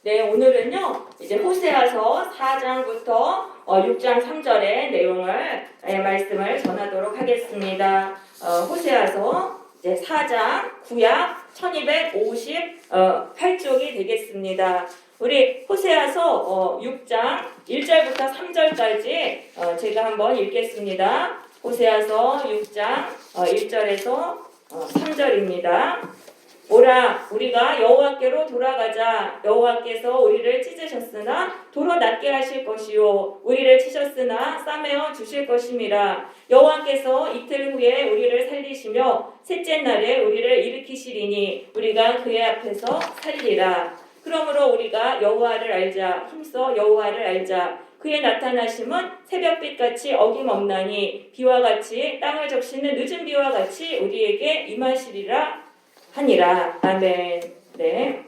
네, 오늘은요, 이제 호세아서 4장부터 6장 3절의 내용을, 말씀을 전하도록 하겠습니다. 호세아서 이제 4장, 구약 1258쪽이 되겠습니다. 우리 호세아서 6장 1절부터 3절까지 제가 한번 읽겠습니다. 호세아서 6장 1절에서 3절입니다. 오라 우리가 여호와께로 돌아가자. 여호와께서 우리를 찢으셨으나 도로 낫게 하실 것이요 우리를 치셨으나 싸매어 주실 것임이라. 여호와께서 이틀 후에 우리를 살리시며 셋째 날에 우리를 일으키시리니 우리가 그의 앞에서 살리라. 그러므로 우리가 여호와를 알자. 힘써 여호와를 알자. 그의 나타나심은 새벽빛같이 어김없나니 비와 같이 땅을 적시는 늦은 비와 같이 우리에게 임하시리라 하니라. 아멘. 네.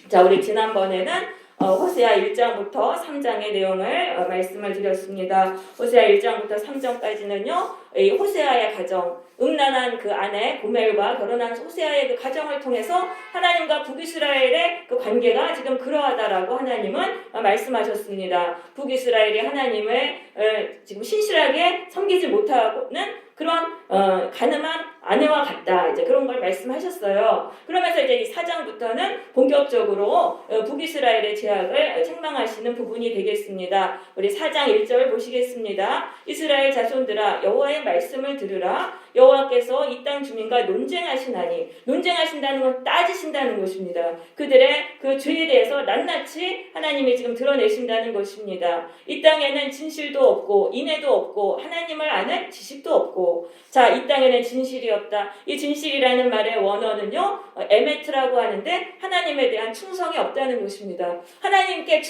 자, 우리 지난번에는 호세아 1장부터 3장의 내용을 말씀을 드렸습니다. 호세아 1장부터 3장까지는요, 이 호세아의 가정, 음란한 그 아내 고멜과 결혼한 호세아의 그 가정을 통해서 하나님과 북이스라엘의 그 관계가 지금 그러하다라고 하나님은 말씀하셨습니다. 북이스라엘이 하나님을 지금 신실하게 섬기지 못하고는 그런 가늠한 아내와 같다. 이제 그런 걸 말씀하셨어요. 그러면서 이제 이 4장부터는 본격적으로 북이스라엘의 제약을 책망하시는 부분이 되겠습니다. 우리 4장 1절 보시겠습니다. 이스라엘 자손들아 여호와의 말씀을 들으라. 여호와께서 이 땅 주민과 논쟁하시나니, 논쟁하신다는 건 따지신다는 것입니다. 그들의 그 죄에 대해서 낱낱이 하나님이 지금 드러내신다는 것입니다. 이 땅에는 진실도 없고 인애도 없고 하나님을 아는 지식도 없고, 자, 이 땅에는 진실이 없다. 이 진실이라는 말의 원어는요, 에메트라고 하는데 하나님에 대한 충성이 없다는 것입니다. 하나님께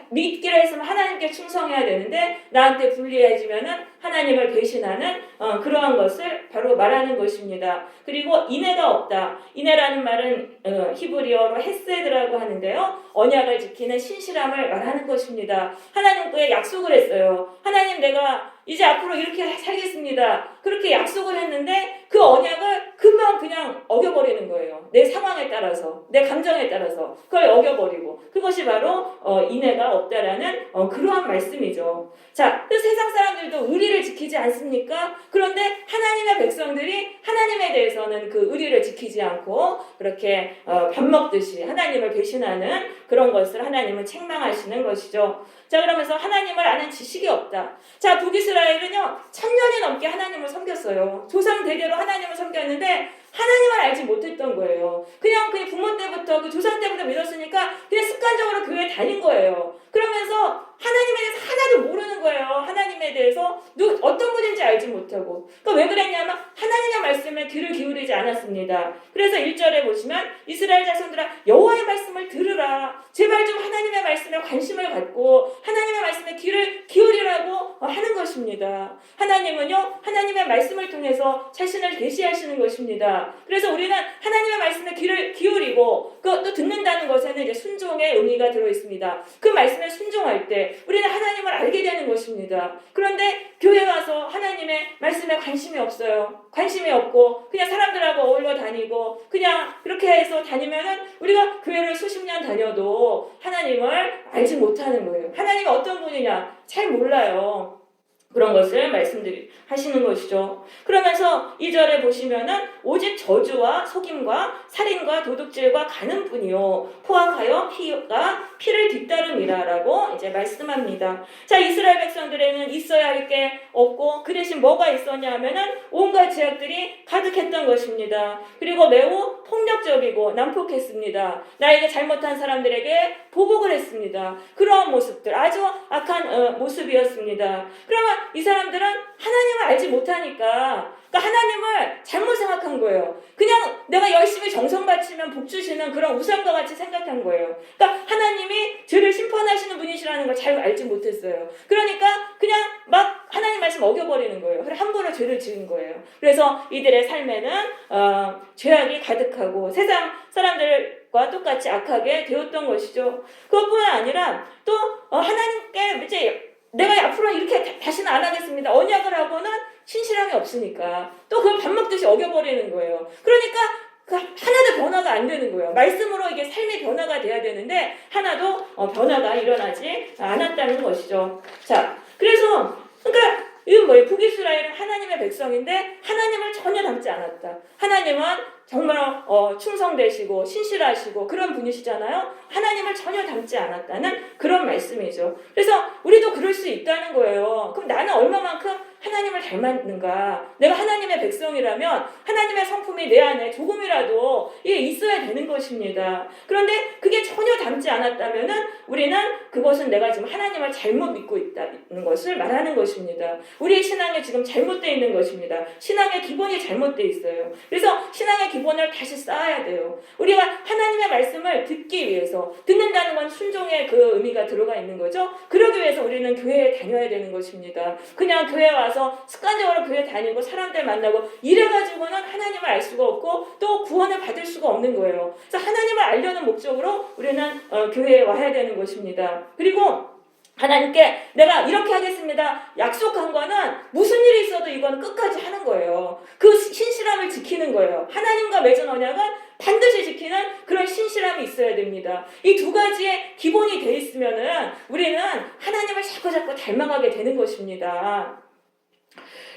믿기로 했으면 하나님께 충성해야 되는데 나한테 불리해지면은 하나님을 배신하는 그러한 것을 바로 말하는 것입니다. 그리고 인애가 없다. 인애라는 말은 히브리어로 헤세드라고 하는데요, 언약을 지키는 신실함을 말하는 것입니다. 하나님께 약속을 했어요. 하나님, 내가 이제 앞으로 이렇게 살겠습니다. 그렇게 약속을 했는데 그 언약을 금방 그냥 어겨버리는 거예요. 내 상황에 따라서, 내 감정에 따라서 그걸 어겨버리고, 그것이 바로 인애가 없다라는 그러한 말씀이죠. 자, 그 세상 사람들도 의리를 지키지 않습니까? 그런데 하나님의 백성들이 하나님에 대해서는 그 의리를 지키지 않고 그렇게 밥 먹듯이 하나님을 배신하는 그런 것을 하나님은 책망하시는 것이죠. 자, 그러면서 하나님을 아는 지식이 없다. 자, 북이스라엘은요 1000년이 넘게 하나님을 섬겼어요. 조상 대대로 하나님을 섬겼는데 하나님을 알지 못했던 거예요. 그냥 부모 때부터, 그 조상 때부터 믿었으니까 그냥 습관적으로 교회에 다닌 거예요. 그러면서 하나님에 대해서 하나도 모르는 거예요. 하나님에 대해서 어떤 분인지 알지 못하고. 그러니까 왜 그랬냐면 하나님의 말씀에 귀를 기울이지 않았습니다. 그래서 1절에 보시면 이스라엘 자손들아 여호와의 말씀을 들으라. 제발 좀 하나님의 말씀에 관심을 갖고 하나님의 말씀에 귀를 기울이라고 하는 것입니다. 하나님은요 하나님의 말씀을 통해서 자신을 계시하시는 것입니다. 그래서 우리는 하나님의 말씀에 귀를 기울이고 또 듣는다는 것에는 이제 순종의 의미가 들어 있습니다. 그 말씀에 순종할 때 우리는 하나님을 알게 되는 것입니다. 그런데 교회 와서 하나님의 말씀에 관심이 없어요. 관심이 없고 그냥 사람들하고 어울려 다니고 그냥 그렇게 해서 다니면은 우리가 교회를 수십 년 다녀도 하나님을 알지 못하는 거예요. 하나님이 어떤 분이냐 잘 몰라요. 그런 것을 하시는 것이죠. 그러면서 2절에 보시면은 오직 저주와 속임과 살인과 도둑질과 가는 뿐이요 포악하여 피를 뒤따름이라라고 이제 말씀합니다. 자, 이스라엘 백성들에는 있어야 할 게 없고 그 대신 뭐가 있었냐 하면은 온갖 죄악들이 가득했던 것입니다. 그리고 매우 폭력적이고 난폭했습니다. 나에게 잘못한 사람들에게 보복을 했습니다. 그러한 모습들, 아주 악한 모습이었습니다. 그러면 이 사람들은 하나님을 알지 못하니까, 그러니까 하나님을 잘못 생각한 거예요. 그냥 내가 열심히 정성 바치면 복 주시는 그런 우상과 같이 생각한 거예요. 그러니까 하나님이 죄를 심판하시는 분이시라는 걸 잘 알지 못했어요. 그러니까 그냥 막 하나님 말씀 어겨버리는 거예요. 그래 함부로 죄를 지은 거예요. 그래서 이들의 삶에는 죄악이 가득하고 세상 사람들과 똑같이 악하게 되었던 것이죠. 그것뿐 아니라 또 하나님께 이제 내가 앞으로 이렇게 다시는 안 하겠습니다. 언약을 하고는 신실함이 없으니까 또 그걸 밥 먹듯이 어겨버리는 거예요. 그러니까 하나도 변화가 안 되는 거예요. 말씀으로 이게 삶의 변화가 돼야 되는데 하나도 변화가 일어나지 않았다는 것이죠. 자, 그래서 그러니까 이건 뭐예요? 북이스라엘은 하나님의 백성인데 하나님을 전혀 닮지 않았다. 하나님은 정말 충성되시고 신실하시고 그런 분이시잖아요. 하나님을 전혀 닮지 않았다는 그런 말씀이죠. 그래서 우리도 그럴 수 있다는 거예요. 그럼 나는 얼마만큼 하나님을 닮았는가? 내가 하나님의 백성이라면 하나님의 성품이 내 안에 조금이라도 있어야 되는 것입니다. 그런데 그게 전혀 닮지 않았다면은 우리는 그것은 내가 지금 하나님을 잘못 믿고 있다는 것을 말하는 것입니다. 우리의 신앙이 지금 잘못되어 있는 것입니다. 신앙의 기본이 잘못되어 있어요. 그래서 신앙의 기본을 다시 쌓아야 돼요. 우리가 하나님의 말씀을 듣기 위해서, 듣는다는 건 순종의 그 의미가 들어가 있는 거죠. 그러기 위해서 우리는 교회에 다녀야 되는 것입니다. 그냥 교회 와서 습관적으로 교회 다니고 사람들 만나고 이래가지고는 하나님을 알 수가 없고 또 구원을 받을 수가 없는 거예요. 그래서 하나님을 알려는 목적으로 우리는 교회에 와야 되는 것입니다. 그리고 하나님께 내가 이렇게 하겠습니다. 약속한 거는 무슨 일이 있어도 이건 끝까지 하는 거예요. 그 신실함을 지키는 거예요. 하나님과 맺은 언약은 반드시 지키는 그런 신실함이 있어야 됩니다. 이 두 가지의 기본이 돼 있으면은 우리는 하나님을 자꾸 닮아가게 되는 것입니다.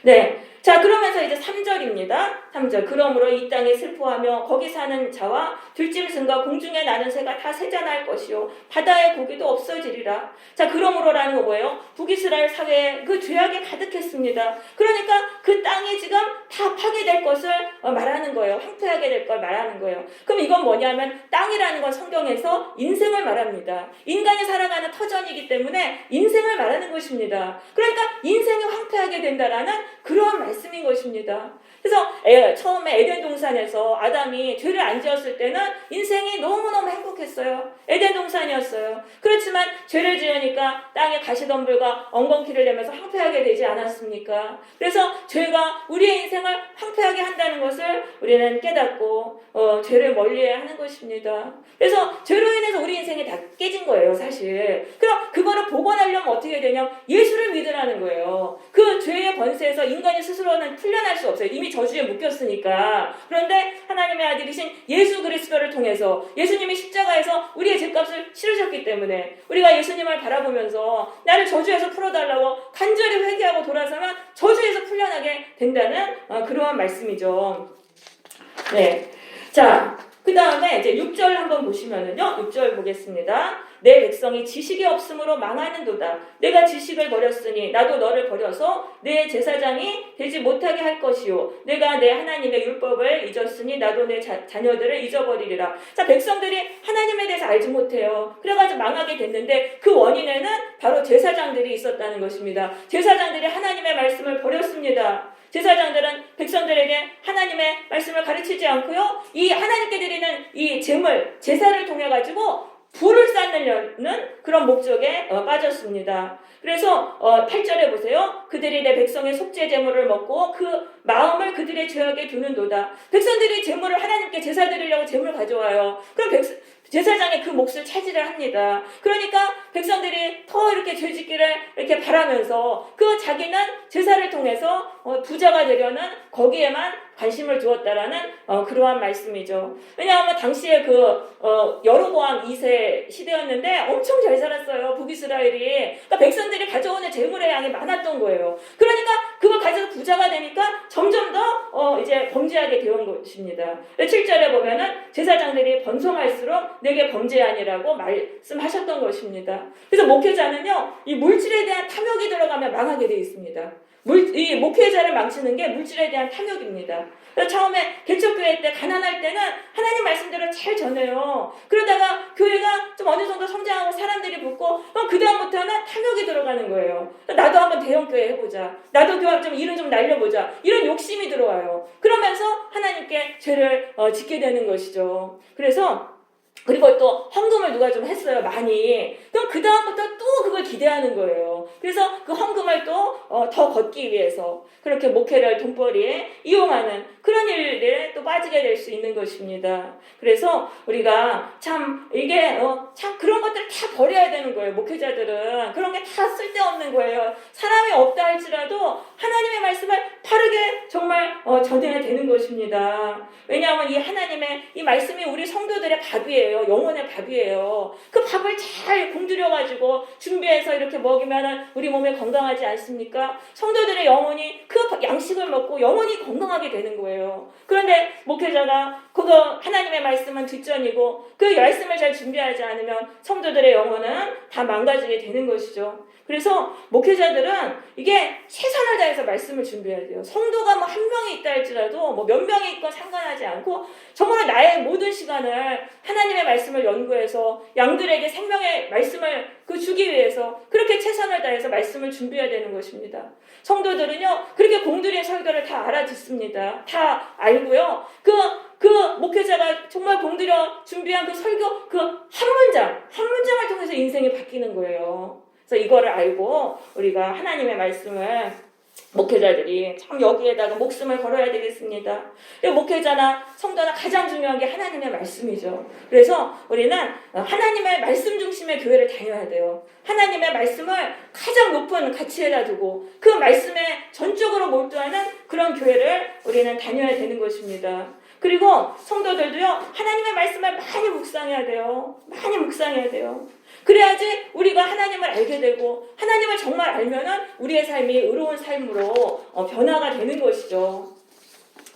네. 자, 그러면서 이제 3절입니다. 3절. 그러므로 이 땅에 슬퍼하며 거기 사는 자와 들짐승과 공중에 나는 새가 다 세잔할 것이요 바다의 고기도 없어지리라. 자, 그러므로라는 거 뭐예요? 북이스라엘 사회에 그 죄악이 가득했습니다. 그러니까 그 땅이 지금 다 파괴될 것을 말하는 거예요. 황폐하게 될 걸 말하는 거예요. 그럼 이건 뭐냐면 땅이라는 건 성경에서 인생을 말합니다. 인간이 살아가는 터전이기 때문에 인생을 말하는 것입니다. 그러니까 인생이 황폐하게 된다라는 그러한 말씀인 것입니다. 그래서 처음에 에덴 동산에서 아담이 죄를 안 지었을 때는 인생이 너무너무 행복했어요. 에덴 동산이었어요. 그렇지만 죄를 지으니까 땅에 가시덤불과 엉겅퀴를 내면서 황폐하게 되지 않았습니까? 그래서 죄가 우리의 인생을 황폐하게 한다는 것을 우리는 깨닫고 죄를 멀리해야 하는 것입니다. 그래서 죄로 인해서 우리 인생이 다 깨진 거예요, 사실. 그럼 그거를 복원하려면 어떻게 되냐? 예수를 믿으라는 거예요. 그 죄의 번세에서 인간이 스스로는 풀려날 수 없어요. 이미 저주에 묶였으니까. 그런데 하나님의 아들이신 예수 그리스도를 통해서 예수님이 십자가에서 우리의 죄값을 치르셨기 때문에 우리가 예수님을 바라보면서 나를 저주에서 풀어달라고 간절히 회개하고 돌아서면 저주에서 풀려나게 된다는 그러한 말씀이죠. 네. 자, 그 다음에 이제 6절 한번 보시면은요. 6절 보겠습니다. 내 백성이 지식이 없으므로 망하는도다. 내가 지식을 버렸으니 나도 너를 버려서 내 제사장이 되지 못하게 할 것이요. 내가 내 하나님의 율법을 잊었으니 나도 내 자녀들을 잊어버리리라. 자, 백성들이 하나님에 대해서 알지 못해요. 그래가지고 망하게 됐는데 그 원인에는 바로 제사장들이 있었다는 것입니다. 제사장들이 하나님의 말씀을 버렸습니다. 제사장들은 백성들에게 하나님의 말씀을 가르치지 않고요. 이 하나님께 드리는 이 제사를 통해 가지고 불을 쌓으려는 그런 목적에 빠졌습니다. 그래서 8절에 보세요. 그들이 내 백성의 속죄 제물을 먹고 그 마음을 그들의 죄악에 두는도다. 백성들이 제물을 하나님께 제사 드리려고 제물 가져와요. 그럼 제사장이 그 몫을 차지를 합니다. 그러니까 백성들이 더 이렇게 죄짓기를 이렇게 바라면서 그 자기는 제사를 통해서 부자가 되려는 거기에만 관심을 두었다라는 그러한 말씀이죠. 왜냐하면 당시에 여로보암 2세 시대였는데 엄청 잘 살았어요. 북이스라엘이. 그러니까 백성들이 가져오는 재물의 양이 많았던 거예요. 그러니까 그걸 가져서 부자가 되니까 점점 더 이제 범죄하게 되온 것입니다. 7절에 보면은 제사장들이 번성할수록 내게 범죄하니라고 말씀하셨던 것입니다. 그래서 목회자는요, 이 물질에 대한 탐욕이 들어가면 망하게 되어 있습니다. 이 목회자를 망치는 게 물질에 대한 탐욕입니다. 그래서 처음에 개척교회 때 가난할 때는 하나님 말씀대로 잘 전해요. 그러다가 교회가 좀 어느 정도 성장하고 사람들이 붙고 그럼 그 다음부터는 탐욕이 들어가는 거예요. 나도 한번 대형교회 해보자. 나도 교회 좀 일은 좀 날려보자. 이런 욕심이 들어와요. 그러면서 하나님께 죄를 짓게 되는 것이죠. 그리고 또 헌금을 누가 좀 했어요, 많이. 그럼 그 다음부터 또 그걸 기대하는 거예요. 그래서 그 헌금을 또 더 걷기 위해서 그렇게 목회를 돈벌이에 이용하는 그런 일에 또 빠지게 될 수 있는 것입니다. 그래서 우리가 참 이게 참 그런 것들을 다 버려야 되는 거예요. 목회자들은 그런 게 다 쓸데없는 거예요. 사람이 없다 할지라도 하나님의 말씀을 바르게 정말 전해야 되는 것입니다. 왜냐하면 이 하나님의 이 말씀이 우리 성도들의 밥이에요. 영혼의 밥이에요. 그 밥을 잘 공들여가지고 준비해서 이렇게 먹이면 우리 몸에 건강하지 않습니까? 성도들의 영혼이 그 양식을 먹고 영혼이 건강하게 되는 거예요. 그런데 목회자가 그거 하나님의 말씀은 뒷전이고 그 말씀을 잘 준비하지 않으면 성도들의 영혼은 다 망가지게 되는 것이죠. 그래서 목회자들은 이게 최선을 다해서 말씀을 준비해야 돼요. 성도가 뭐 한 명이 있다 할지라도 뭐 몇 명이 있건 상관하지 않고 정말 나의 모든 시간을 하나님의 말씀을 연구해서 양들에게 생명의 말씀을 주기 위해서 그렇게 최선을 다해서 말씀을 준비해야 되는 것입니다. 성도들은요 그렇게 공들인 설교를 다 알아듣습니다. 다 알고요. 그 목회자가 정말 공들여 준비한 그 설교 그 한 문장을 통해서 인생이 바뀌는 거예요. 그래서 이거를 알고 우리가 하나님의 말씀을 목회자들이 참 여기에다가 목숨을 걸어야 되겠습니다. 목회자나 성도나 가장 중요한 게 하나님의 말씀이죠. 그래서 우리는 하나님의 말씀 중심의 교회를 다녀야 돼요. 하나님의 말씀을 가장 높은 가치에다 두고 그 말씀에 전적으로 몰두하는 그런 교회를 우리는 다녀야 되는 것입니다. 그리고 성도들도요 하나님의 말씀을 많이 묵상해야 돼요. 많이 묵상해야 돼요. 그래야지 우리가 하나님을 알게 되고 하나님을 정말 알면은 우리의 삶이 의로운 삶으로 변화가 되는 것이죠.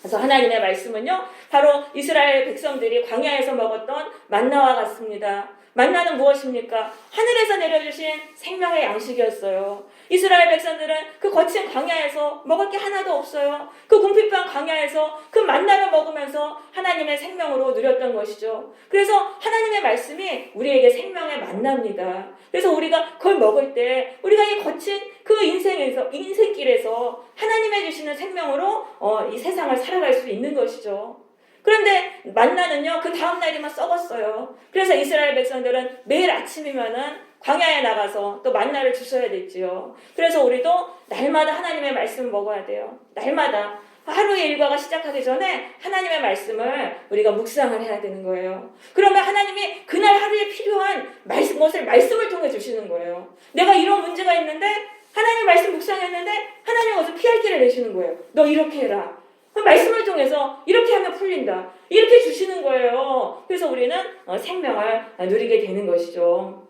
그래서 하나님의 말씀은요 바로 이스라엘 백성들이 광야에서 먹었던 만나와 같습니다. 만나는 무엇입니까? 하늘에서 내려주신 생명의 양식이었어요. 이스라엘 백성들은 그 거친 광야에서 먹을 게 하나도 없어요. 그 궁핍한 광야에서 그 만나를 먹으면서 하나님의 생명으로 누렸던 것이죠. 그래서 하나님의 말씀이 우리에게 생명의 만나입니다. 그래서 우리가 그걸 먹을 때 우리가 이 거친 그 인생길에서 하나님의 주시는 생명으로 이 세상을 살아갈 수 있는 것이죠. 그런데 만나는요 그 다음 날이면 썩었어요. 그래서 이스라엘 백성들은 매일 아침이면은 광야에 나가서 또 만나를 주셔야 됐지요. 그래서 우리도 날마다 하나님의 말씀을 먹어야 돼요. 날마다 하루의 일과가 시작하기 전에 하나님의 말씀을 우리가 묵상을 해야 되는 거예요. 그러면 하나님이 그날 하루에 필요한 것을 말씀을 통해 주시는 거예요. 내가 이런 문제가 있는데 하나님 말씀 묵상했는데 하나님 어서 피할 길을 내시는 거예요. 너 이렇게 해라. 그 말씀을 통해서 이렇게 하면 풀린다. 이렇게 주시는 거예요. 그래서 우리는 생명을 누리게 되는 것이죠.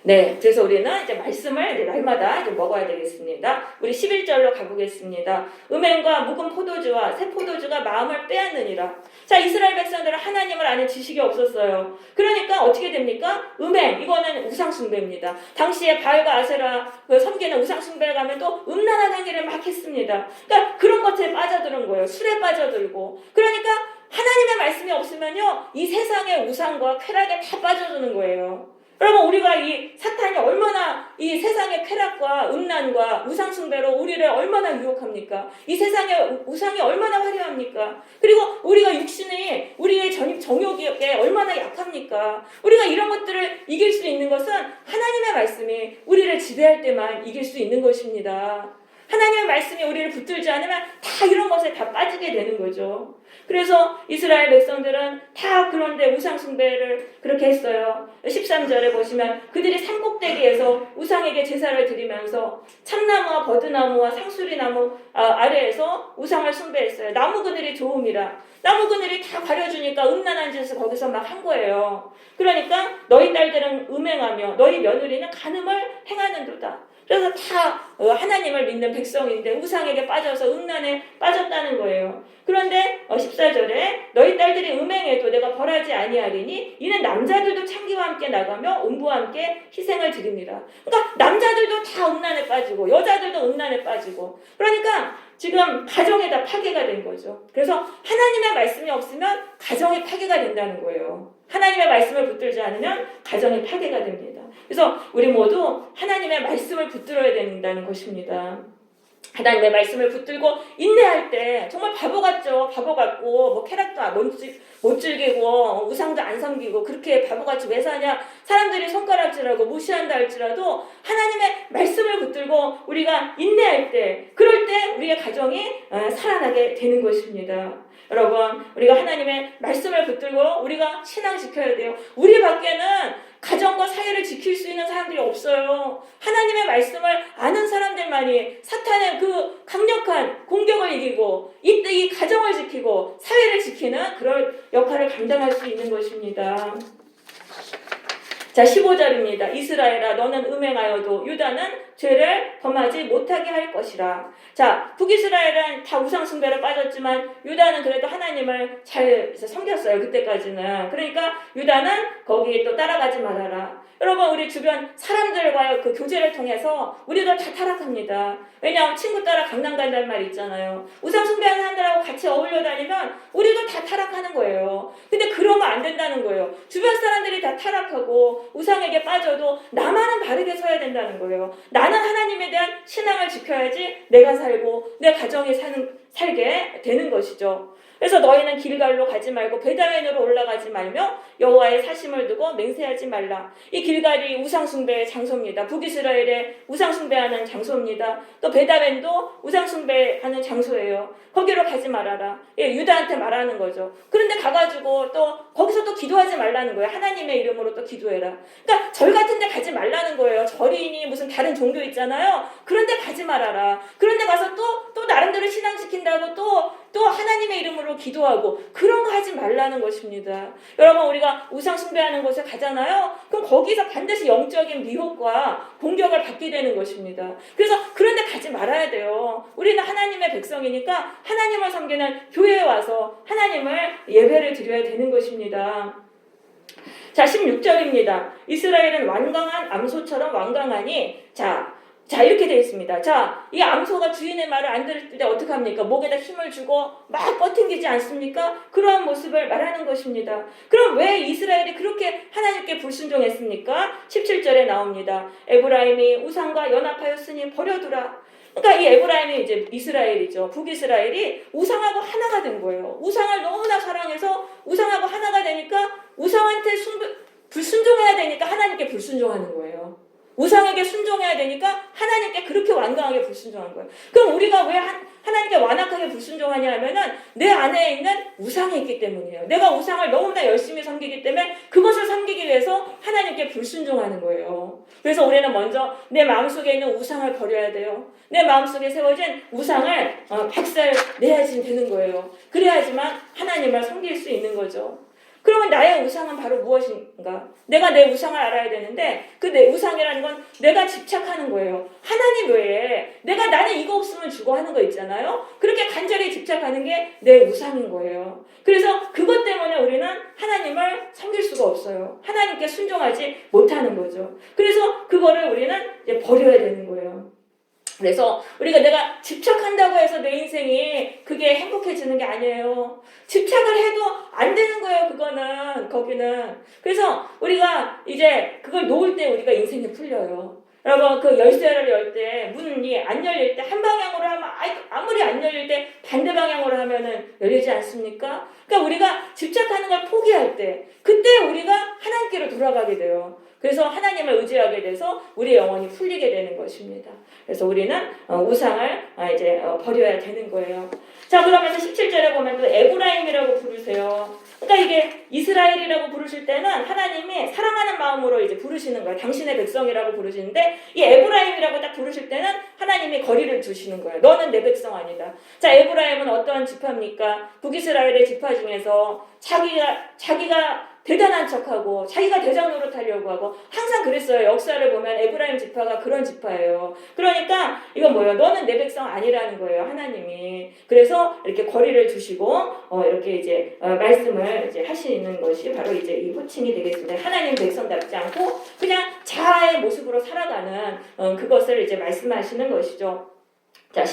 네, 그래서 우리는 이제 말씀을 날마다 이제 먹어야 되겠습니다. 우리 11절로 가보겠습니다. 음행과 묵은 포도주와 새 포도주가 마음을 빼앗느니라. 자, 이스라엘 백성들은 하나님을 아는 지식이 없었어요. 그러니까 어떻게 됩니까? 음행, 이거는 우상숭배입니다. 당시에 바알과 아세라 섬기는 우상숭배를 가면 또 음란한 행위를 막 했습니다. 그러니까 그런 것에 빠져드는 거예요. 술에 빠져들고. 그러니까 하나님의 말씀이 없으면요, 이 세상의 우상과 쾌락에 다 빠져드는 거예요. 여러분 우리가 이 사탄이 얼마나 이 세상의 쾌락과 음란과 우상숭배로 우리를 얼마나 유혹합니까? 이 세상의 우상이 얼마나 화려합니까? 그리고 우리가 육신이 우리의 정욕에 얼마나 약합니까? 우리가 이런 것들을 이길 수 있는 것은 하나님의 말씀이 우리를 지배할 때만 이길 수 있는 것입니다. 하나님의 말씀이 우리를 붙들지 않으면 다 이런 것에 다 빠지게 되는 거죠. 그래서 이스라엘 백성들은 다 그런데 우상숭배를 그렇게 했어요. 13절에 보시면 그들이 산꼭대기에서 우상에게 제사를 드리면서 참나무와 버드나무와 상수리나무 아래에서 우상을 숭배했어요. 나무 그늘이 좋음이라. 나무 그늘이 다 가려주니까 음란한 짓을 거기서 막 한 거예요. 그러니까 너희 딸들은 음행하며 너희 며느리는 간음을 행하는도다. 그래서 다 하나님을 믿는 백성인데 우상에게 빠져서 음란에 빠졌다는 거예요. 그런데 14절에 너희 딸들이 음행해도 내가 벌하지 아니하리니 이는 남자들도 창기와 함께 나가며 음부와 함께 희생을 드립니다. 그러니까 남자들도 다 음란에 빠지고 여자들도 음란에 빠지고 그러니까 지금 가정에 다 파괴가 된 거죠. 그래서 하나님의 말씀이 없으면 가정이 파괴가 된다는 거예요. 하나님의 말씀을 붙들지 않으면 가정이 파괴가 됩니다. 그래서 우리 모두 하나님의 말씀을 붙들어야 된다는 것입니다. 하나님의 말씀을 붙들고 인내할 때 정말 바보 같죠. 바보 같고 뭐 쾌락도 못 즐기고 우상도 안 섬기고 그렇게 바보같이 왜 사냐. 사람들이 손가락질하고 무시한다 할지라도 하나님의 말씀을 붙들고 우리가 인내할 때, 그럴 때 우리의 가정이 살아나게 되는 것입니다. 여러분, 우리가 하나님의 말씀을 붙들고 우리가 신앙 지켜야 돼요. 우리 밖에는 가정과 사회를 지킬 수 있는 사람들이 없어요. 하나님의 말씀을 아는 사람들만이 사탄의 그 강력한 공격을 이기고 이 가정을 지키고 사회를 지키는 그런 역할을 감당할 수 있는 것입니다. 자, 15절입니다. 이스라엘아, 너는 음행하여도 유다는 죄를 범하지 못하게 할 것이라. 자, 북이스라엘은 다 우상숭배로 빠졌지만 유다는 그래도 하나님을 잘 섬겼어요. 그때까지는. 그러니까 유다는 거기에 또 따라가지 말아라. 여러분, 우리 주변 사람들과의 그 교제를 통해서 우리도 다 타락합니다. 왜냐하면 친구 따라 강남 간다는 말이 있잖아요. 우상숭배하는 사람들하고 같이 어울려 다니면 우리도 다 타락하는 거예요. 근데 그러면 안 된다는 거예요. 주변 사람들이 다 타락하고 우상에게 빠져도 나만은 바르게 서야 된다는 거예요. 나는 하나님에 대한 신앙을 지켜야지 내가 살고 내 가정이 살게 되는 것이죠. 그래서 너희는 길갈로 가지 말고 베다웬으로 올라가지 말며 여호와의 사심을 두고 맹세하지 말라. 이 길갈이 우상숭배의 장소입니다. 북이스라엘의 우상숭배하는 장소입니다. 또 베다웬도 우상숭배하는 장소예요. 거기로 가지 말아라. 예, 유다한테 말하는 거죠. 그런데 가가지고 또 거기서 또 기도하지 말라는 거예요. 하나님의 이름으로 또 기도해라. 그러니까 절 같은 데 가지 말라는 거예요. 절이니 무슨 다른 종교 있잖아요. 그런데 가지 말아라. 그런데 가서 또 나름대로 신앙 지킨다고 또 하나님의 이름으로 기도하고 그런 거 하지 말라는 것입니다. 여러분, 우리가 우상 숭배하는 곳에 가잖아요. 그럼 거기서 반드시 영적인 미혹과 공격을 받게 되는 것입니다. 그래서 그런 데 가지 말아야 돼요. 우리는 하나님의 백성이니까 하나님을 섬기는 교회에 와서 하나님을 예배를 드려야 되는 것입니다. 자, 16절입니다. 이스라엘은 완강한 암소처럼 완강하니 자, 이렇게 되어 있습니다. 자, 이 암소가 주인의 말을 안 들을 때 어떻게 합니까? 목에다 힘을 주고 막 버팅기지 않습니까? 그러한 모습을 말하는 것입니다. 그럼 왜 이스라엘이 그렇게 하나님께 불순종했습니까? 17절에 나옵니다. 에브라임이 우상과 연합하였으니 버려두라. 그러니까 이 에브라임이 이제 이스라엘이죠. 북이스라엘이 우상하고 하나가 된 거예요. 우상을 너무나 사랑해서 우상하고 하나가 되니까 우상한테 불순종해야 되니까 하나님께 불순종하는 거예요. 우상에게 순종해야 되니까 하나님께 그렇게 완강하게 불순종한 거예요. 그럼 우리가 왜 하나님께 완악하게 불순종하냐 하면은 내 안에 있는 우상이 있기 때문이에요. 내가 우상을 너무나 열심히 섬기기 때문에 그것을 섬기기 위해서 하나님께 불순종하는 거예요. 그래서 우리는 먼저 내 마음속에 있는 우상을 버려야 돼요. 내 마음속에 세워진 우상을 박살내야지 되는 거예요. 그래야지만 하나님을 섬길 수 있는 거죠. 그러면 나의 우상은 바로 무엇인가? 내가 내 우상을 알아야 되는데 그 내 우상이라는 건 내가 집착하는 거예요. 하나님 외에 나는 이거 없으면 죽어 하는 거 있잖아요. 그렇게 간절히 집착하는 게 내 우상인 거예요. 그래서 그것 때문에 우리는 하나님을 섬길 수가 없어요. 하나님께 순종하지 못하는 거죠. 그래서 그거를 우리는 이제 버려야 되는 거예요. 그래서 우리가 내가 집착한다고 해서 내 인생이 그게 행복해지는 게 아니에요. 집착을 해도 안 되는 거예요. 거기는. 그래서 우리가 이제 그걸 놓을 때 우리가 인생이 풀려요. 여러분, 그 열쇠를 열 때 문이 안 열릴 때 한 방향으로 하면 아무리 안 열릴 때 반대 방향으로 하면은 열리지 않습니까? 그러니까 우리가 집착하는 걸 포기할 때 그때 우리가 하나님께로 돌아가게 돼요. 그래서 하나님을 의지하게 돼서 우리의 영혼이 풀리게 되는 것입니다. 그래서 우리는 우상을 이제 버려야 되는 거예요. 자, 그러면서 17절에 보면 또 에브라임이라고 부르세요. 그러니까 이게 이스라엘이라고 부르실 때는 하나님이 사랑하는 마음으로 이제 부르시는 거예요. 당신의 백성이라고 부르시는데 이 에브라임이라고 딱 부르실 때는 하나님이 거리를 두시는 거예요. 너는 내 백성 아니다. 자, 에브라임은 어떤 지파입니까? 북이스라엘의 지파 중에서 자기가 대단한 척하고 자기가 대장 노릇하려고 하고 항상 그랬어요. 역사를 보면 에브라임 지파가 그런 지파예요. 그러니까 이건 뭐예요? 너는 내 백성 아니라는 거예요. 하나님이. 그래서 이렇게 거리를 두시고 이렇게 이제 말씀을 이제 하시는 것이 바로 이제 이 호칭이 되겠습니다. 하나님 백성답지 않고 그냥 자아의 모습으로 살아가는 그것을 이제 말씀하시는 것이죠. 자,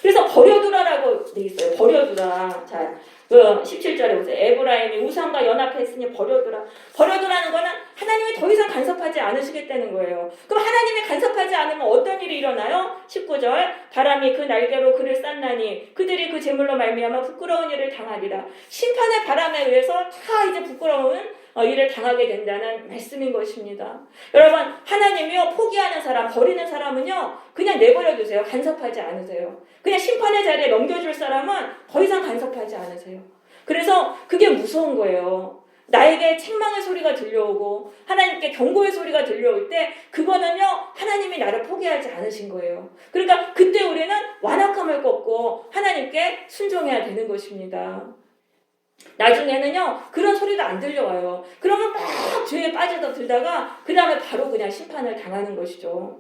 그래서 버려두라라고 돼 있어요. 버려두라. 자, 그 17절에 보세요. 에브라임이 우상과 연합했으니 버려두라. 버려두라는 거는 하나님이 더 이상 간섭하지 않으시겠다는 거예요. 그럼 하나님이 간섭하지 않으면 어떤 일이 일어나요? 19절 바람이 그 날개로 그를 쌌나니 그들이 그 재물로 말미암아 부끄러운 일을 당하리라. 심판의 바람에 의해서 다 이제 부끄러운 일을 당하게 된다는 말씀인 것입니다. 여러분, 하나님이요, 포기하는 사람, 버리는 사람은요, 그냥 내버려 두세요. 간섭하지 않으세요. 그냥 심판의 자리에 넘겨줄 사람은 더 이상 간섭하지 않으세요. 그래서 그게 무서운 거예요. 나에게 책망의 소리가 들려오고 하나님께 경고의 소리가 들려올 때 그거는요, 하나님이 나를 포기하지 않으신 거예요. 그러니까 그때 우리는 완악함을 꺾고 하나님께 순종해야 되는 것입니다. 나중에는요, 그런 소리도 안 들려와요. 그러면 막 죄에 빠져들다가 그 다음에 바로 그냥 심판을 당하는 것이죠.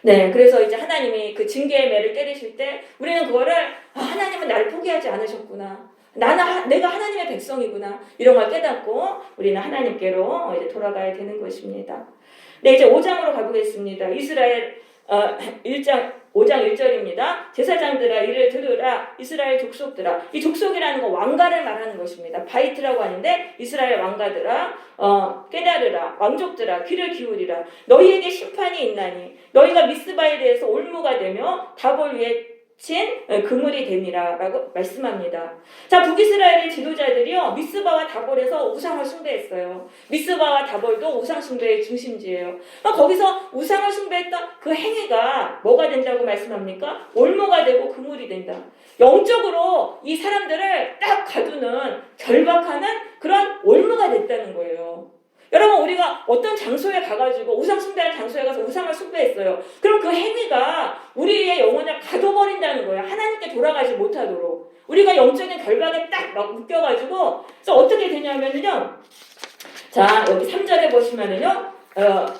네, 그래서 이제 하나님이 그 징계의 매를 때리실 때 우리는 그거를 하나님은 나를 포기하지 않으셨구나. 내가 하나님의 백성이구나. 이런 걸 깨닫고 우리는 하나님께로 이제 돌아가야 되는 것입니다. 네, 이제 5장으로 가보겠습니다. 이스라엘 5장 1절입니다. 제사장들아 이를 들으라. 이스라엘 족속들아. 이 족속이라는 건 왕가를 말하는 것입니다. 바이트라고 하는데 이스라엘 왕가들아 깨달으라. 왕족들아 귀를 기울이라. 너희에게 심판이 있나니 너희가 미스바에 대해서 올무가 되며 다볼 위에 친 그물이 됨이라 라고 말씀합니다. 자, 북이스라엘의 지도자들이요, 미스바와 다볼에서 우상을 숭배했어요. 미스바와 다볼도 우상 숭배의 중심지예요. 거기서 우상을 숭배했던 그 행위가 뭐가 된다고 말씀합니까? 올무가 되고 그물이 된다. 영적으로 이 사람들을 딱 가두는, 결박하는 그런 올무가 됐다는 거예요. 여러분, 우리가 어떤 장소에 가가지고 우상 숭배하는 장소에 가서 우상을 숭배했어요. 그럼 그 행위가 우리의 영혼을 가둬버린다는 거예요. 하나님께 돌아가지 못하도록. 우리가 영적인 결박에 딱 막 묶여가지고, 그래서 어떻게 되냐면요. 자, 여기 3절에 보시면은요,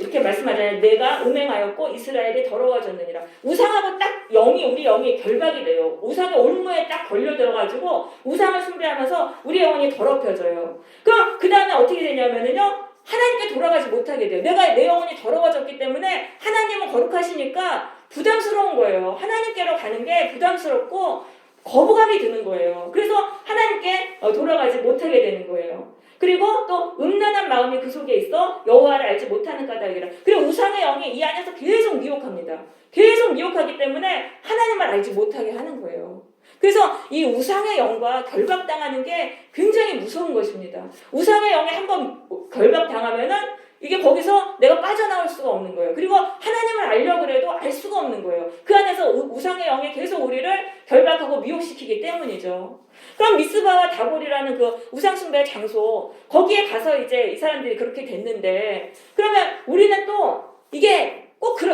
이렇게 말씀하잖아요. 내가 음행하였고 이스라엘이 더러워졌느니라. 우상하고 딱 우리 영이 결박이 돼요. 우상의 올무에 딱 걸려 들어가지고 우상을 숭배하면서 우리 영혼이 더럽혀져요. 그럼 그 다음에 어떻게 되냐면은요, 하나님께 돌아가지 못하게 돼요. 내 영혼이 더러워졌기 때문에 하나님은 거룩하시니까 부담스러운 거예요. 하나님께로 가는 게 부담스럽고 거부감이 드는 거예요. 그래서 하나님께 돌아가지 못하게 되는 거예요. 그리고 또 음란한 마음이 그 속에 있어 여호와를 알지 못하는 까닭이라. 그리고 우상의 영이 이 안에서 계속 미혹합니다. 계속 미혹하기 때문에 하나님을 알지 못하게 하는 거예요. 그래서 이 우상의 영과 결박당하는 게 굉장히 무서운 것입니다. 우상의 영에 한번 결박당하면은 이게 거기서 내가 빠져나올 수가 없는 거예요. 그리고 하나님을 알려고 해도 알 수가 없는 거예요. 그 안에서 우상의 영이 계속 우리를 결박하고 미혹시키기 때문이죠. 그럼 미스바와 다볼이라는 그 우상숭배의 장소, 거기에 가서 이제 이 사람들이 그렇게 됐는데, 그러면 우리는 또 이게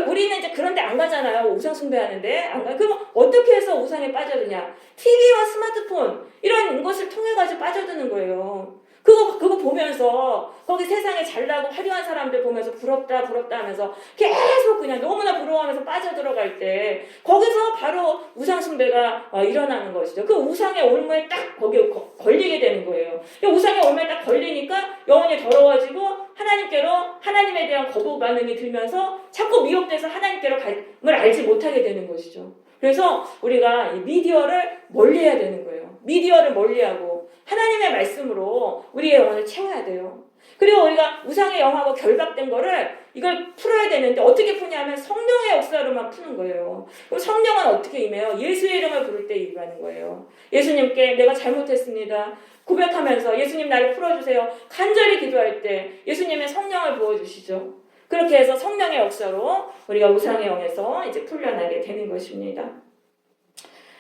우리는 이제 그런데 안 가잖아요. 우상 숭배하는데 안 가. 그럼 어떻게 해서 우상에 빠져드냐? TV와 스마트폰 이런 것을 통해 가지고 빠져드는 거예요. 그거 보면서 거기 세상에 잘나고 화려한 사람들 보면서 부럽다 하면서 계속 그냥 너무나 부러워하면서 빠져들어갈 때 거기서 바로 우상 숭배가 일어나는 것이죠. 그 우상의 올무에 딱 거기에 걸리게 되는 거예요. 우상의 올무에 딱 걸리니까 영혼이 더러워지고 하나님에 대한 거부 반응이 들면서 자꾸 미혹돼서 하나님께로 감을 알지 못하게 되는 것이죠. 그래서 우리가 이 미디어를 멀리해야 되는 거예요. 미디어를 멀리하고 하나님의 말씀으로 우리의 영혼을 채워야 돼요. 그리고 우리가 우상의 영하고 결박된 거를 이걸 풀어야 되는데 어떻게 푸냐면 성령의 역사로만 푸는 거예요. 그럼 성령은 어떻게 임해요? 예수의 이름을 부를 때 임하는 거예요. 예수님께 내가 잘못했습니다. 고백하면서 예수님 나를 풀어주세요. 간절히 기도할 때 예수님의 성령을 부어주시죠. 그렇게 해서 성령의 역사로 우리가 우상의 영에서 이제 풀려나게 되는 것입니다.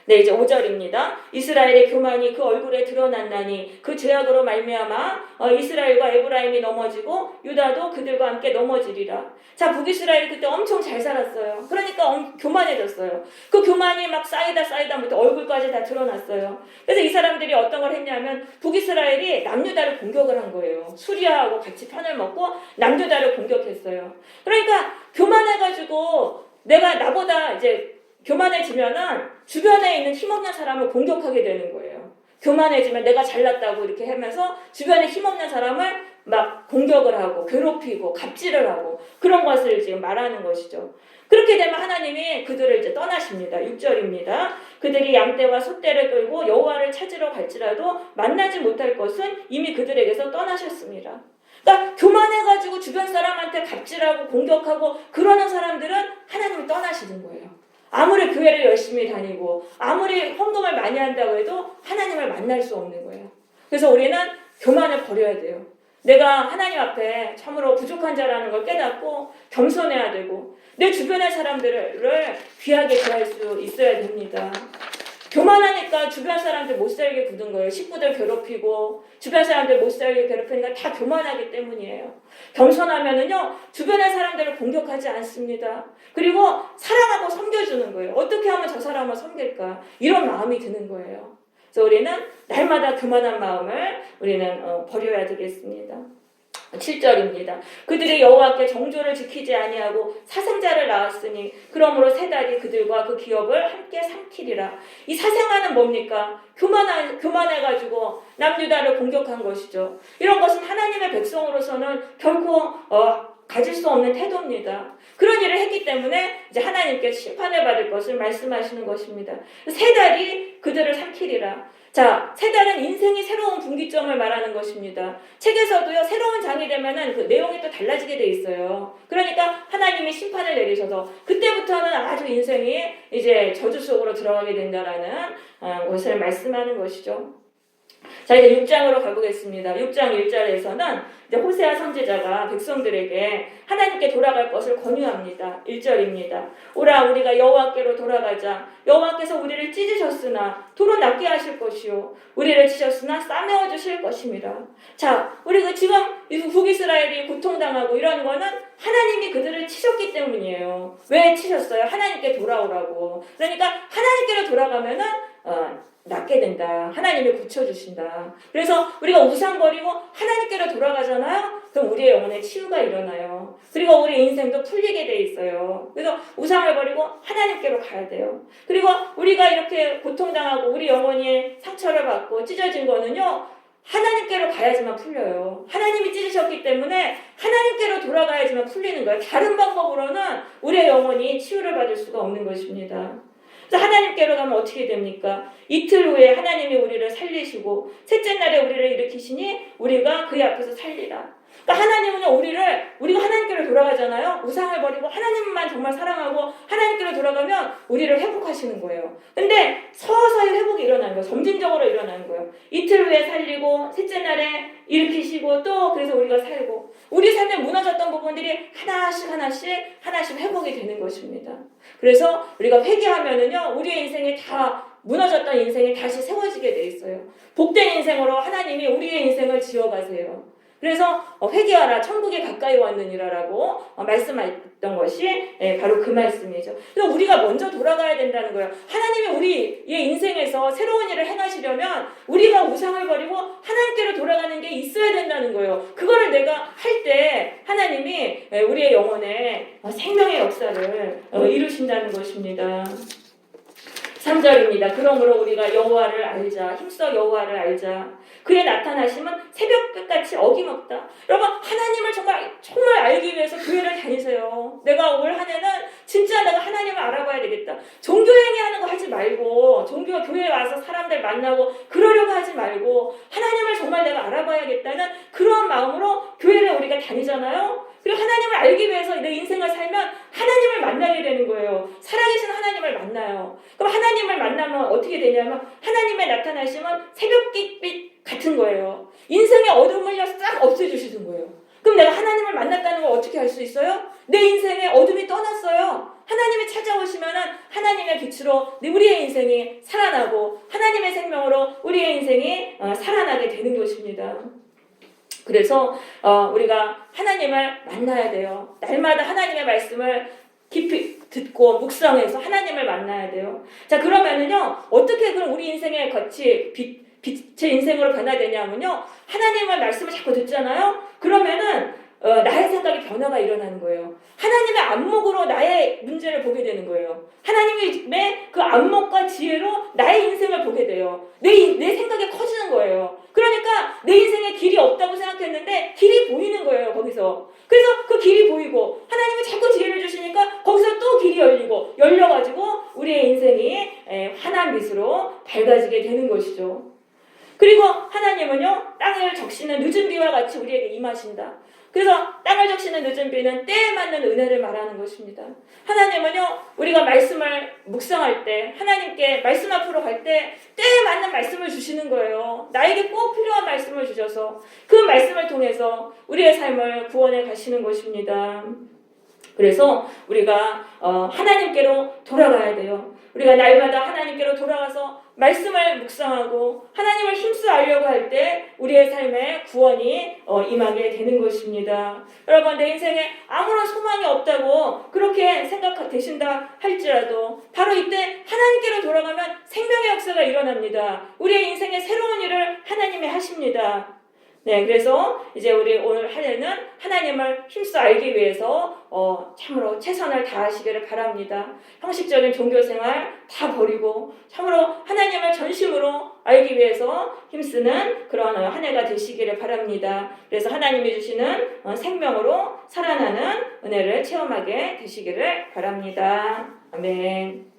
네, 이제 5절입니다. 이스라엘의 교만이 그 얼굴에 드러났나니 그 죄악으로 말미암아 이스라엘과 에브라임이 넘어지고 유다도 그들과 함께 넘어지리라. 자, 북이스라엘이 그때 엄청 잘 살았어요. 그러니까 교만해졌어요. 그 교만이 막 쌓이다 못해 얼굴까지 다 드러났어요. 그래서 이 사람들이 어떤 걸 했냐면 북이스라엘이 남유다를 공격을 한 거예요. 수리아하고 같이 편을 먹고 남유다를 공격했어요. 그러니까 교만해가지고 나보다 이제 교만해지면은 주변에 있는 힘없는 사람을 공격하게 되는 거예요. 교만해지면 내가 잘났다고 이렇게 하면서 주변에 힘없는 사람을 막 공격을 하고 괴롭히고 갑질을 하고 그런 것을 지금 말하는 것이죠. 그렇게 되면 하나님이 그들을 이제 떠나십니다. 6절입니다. 그들이 양떼와 소떼를 끌고 여호와를 찾으러 갈지라도 만나지 못할 것은 이미 그들에게서 떠나셨습니다. 그러니까 교만해가지고 주변 사람한테 갑질하고 공격하고 그러는 사람들은 하나님을 떠나시는 거예요. 아무리 교회를 열심히 다니고 아무리 헌금을 많이 한다고 해도 하나님을 만날 수 없는 거예요. 그래서 우리는 교만을 버려야 돼요. 내가 하나님 앞에 참으로 부족한 자라는 걸 깨닫고 겸손해야 되고 내 주변의 사람들을 귀하게 대할 수 있어야 됩니다. 교만하니까 주변 사람들 못 살게 굳은 거예요. 식구들 괴롭히고 주변 사람들 못 살게 괴롭히니까 다 교만하기 때문이에요. 겸손하면은요 주변의 사람들을 공격하지 않습니다. 그리고 사랑하고 섬겨주는 거예요. 어떻게 하면 저 사람을 섬길까 이런 마음이 드는 거예요. 그래서 우리는 날마다 교만한 마음을 우리는 버려야 되겠습니다. 7절입니다. 그들이 여호와께 정조를 지키지 아니하고 사생자를 낳았으니 그러므로 세 달이 그들과 그 기업을 함께 삼키리라. 이 사생아는 뭡니까? 교만해가지고 남유다를 공격한 것이죠. 이런 것은 하나님의 백성으로서는 결코 가질 수 없는 태도입니다. 그런 일을 했기 때문에 이제 하나님께 심판을 받을 것을 말씀하시는 것입니다. 세 달이 그들을 삼키리라. 자, 세 달은 인생이 새로운 분기점을 말하는 것입니다. 책에서도요, 새로운 장이 되면은 그 내용이 또 달라지게 돼 있어요. 그러니까 하나님이 심판을 내리셔서 그때부터는 아주 인생이 이제 저주 속으로 들어가게 된다라는 것을 말씀하는 것이죠. 자, 이제 6장으로 가보겠습니다. 6장 1절에서는 이제 호세아 선지자가 백성들에게 하나님께 돌아갈 것을 권유합니다. 1절입니다. 오라 우리가 여호와께로 돌아가자. 여호와께서 우리를 찢으셨으나 도로 낫게 하실 것이요 우리를 치셨으나 싸매어 주실 것임이라. 자, 우리가 지금 북이스라엘이 고통당하고 이런 거는 하나님이 그들을 치셨기 때문이에요. 왜 치셨어요? 하나님께 돌아오라고. 그러니까 하나님께로 돌아가면은 낫게 된다. 하나님이 고쳐주신다. 그래서 우리가 우상 버리고 하나님께로 돌아가잖아요. 그럼 우리의 영혼에 치유가 일어나요. 그리고 우리 인생도 풀리게 돼 있어요. 그래서 우상을 버리고 하나님께로 가야 돼요. 그리고 우리가 이렇게 고통당하고 우리 영혼이 상처를 받고 찢어진 거는요. 하나님께로 가야지만 풀려요. 하나님이 찢으셨기 때문에 하나님께로 돌아가야지만 풀리는 거예요. 다른 방법으로는 우리의 영혼이 치유를 받을 수가 없는 것입니다. 하나님께로 가면 어떻게 됩니까? 이틀 후에 하나님이 우리를 살리시고 셋째 날에 우리를 일으키시니 우리가 그의 앞에서 살리라. 그러니까 하나님은요 우리가 하나님께로 돌아가잖아요. 우상을 버리고 하나님만 정말 사랑하고 하나님께로 돌아가면 우리를 회복하시는 거예요. 근데 서서히 회복이 일어나는 거예요. 점진적으로 일어나는 거예요. 이틀 후에 살리고 셋째 날에 일으키시고 또 그래서 우리가 살고 우리 삶에 무너졌던 부분들이 하나씩 회복이 되는 것입니다. 그래서 우리가 회개하면은요 우리의 인생이 다 무너졌던 인생이 다시 세워지게 돼 있어요. 복된 인생으로 하나님이 우리의 인생을 지어가세요. 그래서 회개하라 천국에 가까이 왔느니라라고 말씀했던 것이 바로 그 말씀이죠. 그래서 우리가 먼저 돌아가야 된다는 거예요. 하나님이 우리의 인생에서 새로운 일을 행하시려면 우리가 우상을 버리고 하나님께로 돌아가는 게 있어야 된다는 거예요. 그거를 내가 할 때 하나님이 우리의 영혼에 생명의 역사를 이루신다는 것입니다. 3절입니다. 그러므로 우리가 여호와를 알자. 힘써 여호와를 알자. 그의 나타나심은 새벽끝같이 어김없다. 여러분 하나님을 정말 알기 위해서 교회를 다니세요. 내가 올 한 해는 진짜 내가 하나님을 알아봐야 되겠다. 종교행위 하는 거 하지 말고 교회에 와서 사람들 만나고 그러려고 하지 말고 하나님을 정말 내가 알아봐야겠다는 그런 마음으로 교회를 우리가 다니잖아요. 그리고 하나님을 알기 위해서 내 인생을 살면 하나님을 만나게 되는 거예요. 살아계신 하나님을 만나요. 그럼 하나님을 만나면 어떻게 되냐면 하나님의 나타나심은 새벽빛 같은 거예요. 인생의 어둠을 싹 없애주시는 거예요. 그럼 내가 하나님을 만났다는 걸 어떻게 알 수 있어요? 내 인생에 어둠이 떠났어요. 하나님이 찾아오시면은 하나님의 빛으로 우리의 인생이 살아나고 하나님의 생명으로 우리의 인생이 살아나게 되는 것입니다. 그래서 우리가 하나님을 만나야 돼요. 날마다 하나님의 말씀을 깊이 듣고 묵상해서 하나님을 만나야 돼요. 자, 그러면은요 어떻게 그럼 우리 인생의 같이 빛의 인생으로 변화되냐면요 하나님의 말씀을 자꾸 듣잖아요. 그러면은 나의 생각에 변화가 일어나는 거예요. 하나님의 안목으로 나의 문제를 보게 되는 거예요. 하나님의 그 안목과 지혜로 나의 인생을 보게 돼요. 내 생각이 커지는 거예요. 그러니까 내 인생에 길이 없다고 생각했는데 길이 보이는 거예요. 거기서. 그래서 그 길이 보이고 하나님이 자꾸 지혜를 주시니까 거기서 또 길이 열려가지고 우리의 인생이 환한 빛으로 밝아지게 되는 것이죠. 그리고 하나님은요 땅을 적시는 늦은 비와 같이 우리에게 임하시는 하신다. 그래서 땅을 적시는 늦은 비는 때에 맞는 은혜를 말하는 것입니다. 하나님은요, 우리가 말씀을 묵상할 때, 하나님께 말씀 앞으로 갈 때 때에 맞는 말씀을 주시는 거예요. 나에게 꼭 필요한 말씀을 주셔서 그 말씀을 통해서 우리의 삶을 구원해 가시는 것입니다. 그래서 우리가 하나님께로 돌아가야 돼요. 우리가 날마다 하나님께로 돌아가서 말씀을 묵상하고 하나님을 힘써 알려고 할 때 우리의 삶에 구원이 임하게 되는 것입니다. 여러분, 내 인생에 아무런 소망이 없다고 그렇게 생각되신다 할지라도 바로 이때 하나님께로 돌아가면 생명의 역사가 일어납니다. 우리의 인생에 새로운 일을 하나님이 하십니다. 네, 그래서 이제 우리 오늘 한 해는 하나님을 힘써 알기 위해서 참으로 최선을 다하시기를 바랍니다. 형식적인 종교생활 다 버리고 참으로 하나님을 전심으로 알기 위해서 힘쓰는 그런 한 해가 되시기를 바랍니다. 그래서 하나님이 주시는 생명으로 살아나는 은혜를 체험하게 되시기를 바랍니다. 아멘.